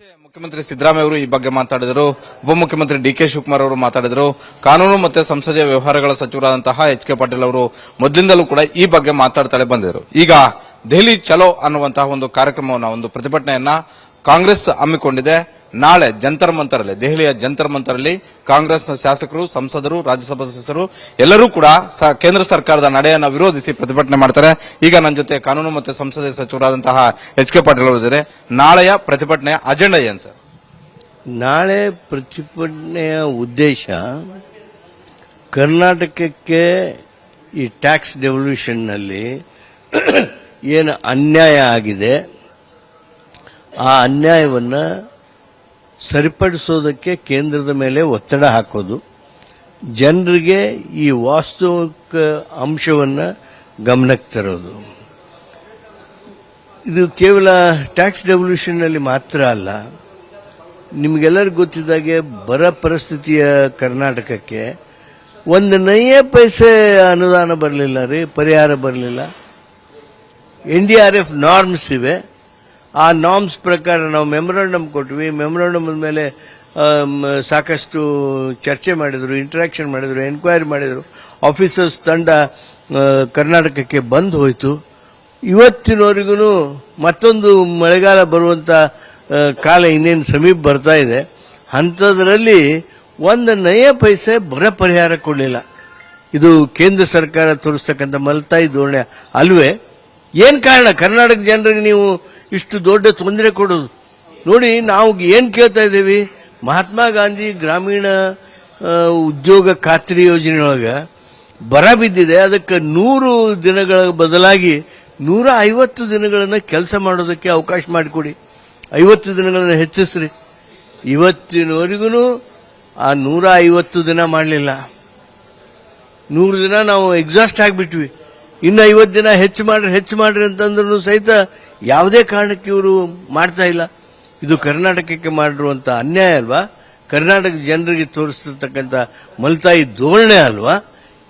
ಮುಖ್ಯಮಂತ್ರಿ ಸಿದ್ದರಾಮಯ್ಯ ಅವರು ಈ ಬಗ್ಗೆ ಮಾತಾಡಿದರು. ಉಪಮುಖ್ಯಮಂತ್ರಿ ಡಿ.ಕೆ. ಶಿವಕುಮಾರ್ ಅವರು ಮಾತಾಡಿದರು. ಕಾನೂನು ಮತ್ತು ಸಂಸದೀಯ ವ್ಯವಹಾರಗಳ ಸಚಿವರಾದಂತಹ ಎಚ್.ಕೆ. ಪಾಟೀಲ್ ಅವರು ಮೊದಲಿಂದಲೂ ಕೂಡ ಈ ಬಗ್ಗೆ ಮಾತಾಡ್ತಾಳೆ ಬಂದಿದ್ರು. ಈಗ ದೆಹಲಿ ಚಲೋ ಅನ್ನುವಂತಹ ಒಂದು ಕಾರ್ಯಕ್ರಮವನ್ನು, ಒಂದು ಪ್ರತಿಭಟನೆಯನ್ನ ಕಾಂಗ್ರೆಸ್ ಹಮ್ಮಿಕೊಂಡಿದೆ. ನಾಳೆ ಜಂತರ್ ಮಂತರಲ್ಲಿ, ದೆಹಲಿಯ ಜಂತರ್ ಮಂತರಲ್ಲಿ ಕಾಂಗ್ರೆಸ್ನ ಶಾಸಕರು, ಸಂಸದರು, ರಾಜ್ಯಸಭಾ ಸದಸ್ಯರು ಎಲ್ಲರೂ ಕೂಡ ಕೇಂದ್ರ ಸರ್ಕಾರದ ನಡೆಯನ್ನು ವಿರೋಧಿಸಿ ಪ್ರತಿಭಟನೆ ಮಾಡ್ತಾರೆ. ಈಗ ನನ್ನ ಜೊತೆ ಕಾನೂನು ಮತ್ತು ಸಂಸದೀಯ ಸಚಿವರಾದಂತಹ ಎಚ್.ಕೆ. ಪಾಟೀಲ್ ಅವರು ಇದ್ದಾರೆ. ನಾಳೆಯ ಪ್ರತಿಭಟನೆಯ ಅಜೆಂಡಾ ಏನು ಸರ್? ನಾಳೆ ಪ್ರತಿಭಟನೆಯ ಉದ್ದೇಶ ಕರ್ನಾಟಕಕ್ಕೆ ಈ ಟ್ಯಾಕ್ಸ್ ಡೆವಲ್ಯೂಷನ್ನಲ್ಲಿ ಏನು ಅನ್ಯಾಯ ಆಗಿದೆ, ಆ ಅನ್ಯಾಯವನ್ನು ಸರಿಪಡಿಸೋದಕ್ಕೆ ಕೇಂದ್ರದ ಮೇಲೆ ಒತ್ತಡ ಹಾಕೋದು, ಜನರಿಗೆ ಈ ವಾಸ್ತವಿಕ ಅಂಶವನ್ನು ಗಮನಕ್ಕೆ ತರೋದು. ಇದು ಕೇವಲ ಟ್ಯಾಕ್ಸ್ ಡೆವಲ್ಯೂಷನ್ನಲ್ಲಿ ಮಾತ್ರ ಅಲ್ಲ, ನಿಮಗೆಲ್ಲರಿಗೂ ಗೊತ್ತಿದ್ದಾಗೆ ಬರ ಪರಿಸ್ಥಿತಿಯ ಕರ್ನಾಟಕಕ್ಕೆ ಒಂದು ನಯ ಪೈಸೆ ಅನುದಾನ ಬರಲಿಲ್ಲ ರೀ, ಪರಿಹಾರ ಬರಲಿಲ್ಲ. NDRF ನಾರ್ಮ್ಸ್ ಇವೆ. ಆ ನಾರ್ಮ್ಸ್ ಪ್ರಕಾರ ನಾವು ಮೆಮೊರಾಂಡಮ್ ಕೊಟ್ವಿ. ಮೆಮೊರಾಂಡಮ್ ಮೇಲೆ ಸಾಕಷ್ಟು ಚರ್ಚೆ ಮಾಡಿದರು, ಇಂಟರಾಕ್ಷನ್ ಮಾಡಿದರು, ಎನ್ಕ್ವೈರಿ ಮಾಡಿದರು. ಆಫೀಸರ್ಸ್ ತಂಡ ಕರ್ನಾಟಕಕ್ಕೆ ಬಂದು ಹೋಯಿತು. ಇವತ್ತಿನವರೆಗೂ ಮತ್ತೊಂದು ಮಳೆಗಾಲ ಬರುವಂತ ಕಾಲ ಇನ್ನೇನು ಸಮೀಪ ಬರ್ತಾ ಇದೆ. ಅಂಥದ್ರಲ್ಲಿ ಒಂದು ನಯ ಪೈಸೆ ಬರ ಪರಿಹಾರ ಕೊಡಲಿಲ್ಲ. ಇದು ಕೇಂದ್ರ ಸರ್ಕಾರ ತೋರಿಸ್ತಕ್ಕಂಥ ಮಲ್ತಾಯಿ ಧೋರಣೆ ಅಲ್ವೇ? ಏನ್ ಕಾರಣ ಕರ್ನಾಟಕ ಜನರಿಗೆ ನೀವು ಇಷ್ಟು ದೊಡ್ಡ ತೊಂದರೆ ಕೊಡೋದು? ನೋಡಿ, ನಾವು ಏನ್ ಕೇಳ್ತಾ ಇದ್ದೀವಿ, ಮಹಾತ್ಮ ಗಾಂಧಿ ಗ್ರಾಮೀಣ ಉದ್ಯೋಗ ಖಾತ್ರಿ ಯೋಜನೆಯೊಳಗೆ ಬರ ಬಿದ್ದಿದೆ, ಅದಕ್ಕೆ 100 ದಿನಗಳ ಬದಲಾಗಿ 150 ದಿನಗಳನ್ನು ಕೆಲಸ ಮಾಡೋದಕ್ಕೆ ಅವಕಾಶ ಮಾಡಿಕೊಡಿ, 50 ದಿನಗಳನ್ನು ಹೆಚ್ಚಿಸ್ರಿ. ಇವತ್ತಿನವರೆಗೂ ಆ 150 ದಿನ ಮಾಡಲಿಲ್ಲ. 100 ದಿನ ನಾವು ಎಕ್ಸಾಸ್ಟ್ ಆಗಿಬಿಟ್ವಿ. ಇನ್ನು 50 ದಿನ ಹೆಚ್ಚು ಮಾಡ್ರಿ ಅಂತಂದ್ರೂ ಸಹಿತ ಯಾವುದೇ ಕಾರಣಕ್ಕೆ ಇವರು ಮಾಡ್ತಾ ಇಲ್ಲ. ಇದು ಕರ್ನಾಟಕಕ್ಕೆ ಮಾಡಿರುವಂತ ಅನ್ಯಾಯ ಅಲ್ವಾ? ಕರ್ನಾಟಕ ಜನರಿಗೆ ತೋರಿಸ್ತಕ್ಕಂಥ ಮಲ್ತಾಯಿ ಧೋರಣೆ ಅಲ್ವಾ?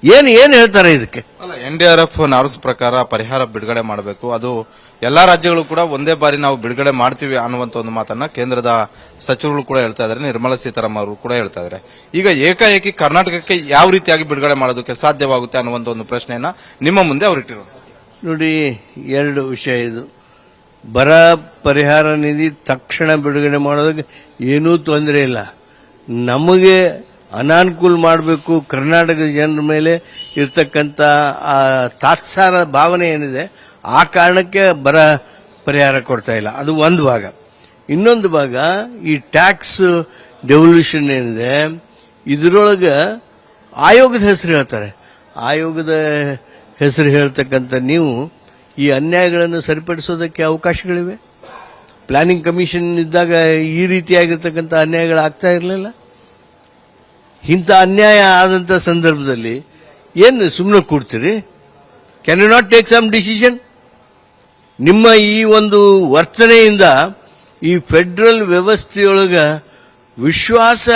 ಏನು ಹೇಳ್ತಾರೆ ಇದಕ್ಕೆ? ಅಲ್ಲ, NDRF ನಾರ್ಮ್ಸ್ ಪ್ರಕಾರ ಪರಿಹಾರ ಬಿಡುಗಡೆ ಮಾಡಬೇಕು. ಅದು ಎಲ್ಲಾ ರಾಜ್ಯಗಳು ಕೂಡ ಒಂದೇ ಬಾರಿ ನಾವು ಬಿಡುಗಡೆ ಮಾಡ್ತೀವಿ ಅನ್ನುವಂತ ಒಂದು ಮಾತನ್ನ ಕೇಂದ್ರದ ಸಚಿವರು ಕೂಡ ಹೇಳ್ತಾ ಇದ್ದಾರೆ. ನಿರ್ಮಲಾ ಸೀತಾರಾಮನ್ ಅವರು ಕೂಡ ಹೇಳ್ತಾ ಇದ್ದಾರೆ. ಈಗ ಏಕಾಏಕಿ ಕರ್ನಾಟಕಕ್ಕೆ ಯಾವ ರೀತಿಯಾಗಿ ಬಿಡುಗಡೆ ಮಾಡೋದಕ್ಕೆ ಸಾಧ್ಯವಾಗುತ್ತೆ ಅನ್ನುವಂತ ಒಂದು ಪ್ರಶ್ನೆಯನ್ನ ನಿಮ್ಮ ಮುಂದೆ ಅವರು ಇಟ್ಟಿರೋದು. ನೋಡಿ, 2 ವಿಷಯ ಇದು. ಬರ ಪರಿಹಾರ ನಿಧಿ ತಕ್ಷಣ ಬಿಡುಗಡೆ ಮಾಡೋದಕ್ಕೆ ಏನೂ ತೊಂದರೆ ಇಲ್ಲ. ನಮಗೆ ಅನಾನುಕೂಲ ಮಾಡಬೇಕು, ಕರ್ನಾಟಕದ ಜನರ ಮೇಲೆ ಇರ್ತಕ್ಕಂಥ ಆ ತಾತ್ಸಾರ ಭಾವನೆ ಏನಿದೆ, ಆ ಕಾರಣಕ್ಕೆ ಬರ ಪರಿಹಾರ ಕೊಡ್ತಾ ಇಲ್ಲ. ಅದು ಒಂದು ಭಾಗ. ಇನ್ನೊಂದು ಭಾಗ, ಈ ಟ್ಯಾಕ್ಸ್ ಡೆವಲ್ಯೂಷನ್ ಏನಿದೆ, ಇದರೊಳಗೆ ಆಯೋಗದ ಹೆಸರು ಹೇಳ್ತಾರೆ. ಆಯೋಗದ ಹೆಸರು ಹೇಳ್ತಕ್ಕಂಥ ನೀವು ಈ ಅನ್ಯಾಯಗಳನ್ನು ಸರಿಪಡಿಸೋದಕ್ಕೆ ಅವಕಾಶಗಳಿವೆ. ಪ್ಲಾನಿಂಗ್ ಕಮಿಷನ್ ಇದ್ದಾಗ ಈ ರೀತಿಯಾಗಿರ್ತಕ್ಕಂಥ ಅನ್ಯಾಯಗಳು ಆಗ್ತಾ ಇರಲಿಲ್ಲ. ಇಂಥ ಅನ್ಯಾಯ ಆದಂಥ ಸಂದರ್ಭದಲ್ಲಿ ಏನು ಸುಮ್ಮನೆ ಕೂಡ್ತೀರಿ? Can you not take some decision? ನಿಮ್ಮ ಈ ಒಂದು ವರ್ತನೆಯಿಂದ ಈ ಫೆಡರಲ್ ವ್ಯವಸ್ಥೆಯೊಳಗೆ ವಿಶ್ವಾಸ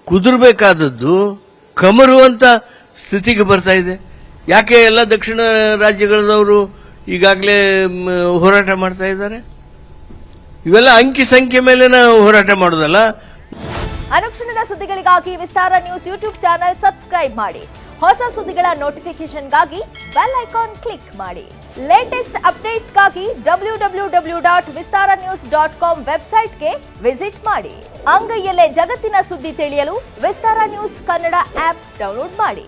ಕುದುರಬೇಕಾದದ್ದು ಕಮರುವಂತ ಸ್ಥಿತಿಗೆ ಬರ್ತಾ ಇದೆ. ಯಾಕೆ ಎಲ್ಲ ದಕ್ಷಿಣ ರಾಜ್ಯಗಳದವರು ಈಗಾಗಲೇ ಹೋರಾಟ ಮಾಡ್ತಾ ಇದ್ದಾರೆ? ಇವೆಲ್ಲ ಅಂಕಿ ಸಂಖ್ಯೆ ಮೇಲೆನ ಹೋರಾಟ ಮಾಡೋದಲ್ಲ. ಅನುಕ್ಷಣದ ಸುದ್ದಿಗಳಿಗಾಗಿ ವಿಸ್ತಾರ ನ್ಯೂಸ್ ಯೂಟ್ಯೂಬ್ ಚಾನೆಲ್ ಸಬ್ಸ್ಕ್ರೈಬ್ ಮಾಡಿ. ಹೊಸ ಸುದ್ದಿಗಳ ನೋಟಿಫಿಕೇಶನ್ಗಾಗಿ ಬೆಲ್ ಐಕಾನ್ ಕ್ಲಿಕ್ ಮಾಡಿ. ಲೇಟೆಸ್ಟ್ ಅಪ್ಡೇಟ್ಸ್ಗಾಗಿ www.vistaranews.com ವೆಬ್ಸೈಟ್ಗೆ ವಿಸಿಟ್ ಮಾಡಿ. ಅಂಗೈಯಲ್ಲೇ ಜಗತ್ತಿನ ಸುದ್ದಿ ತಿಳಿಯಲು ವಿಸ್ತಾರ ನ್ಯೂಸ್ ಕನ್ನಡ ಆಪ್ ಡೌನ್ಲೋಡ್ ಮಾಡಿ.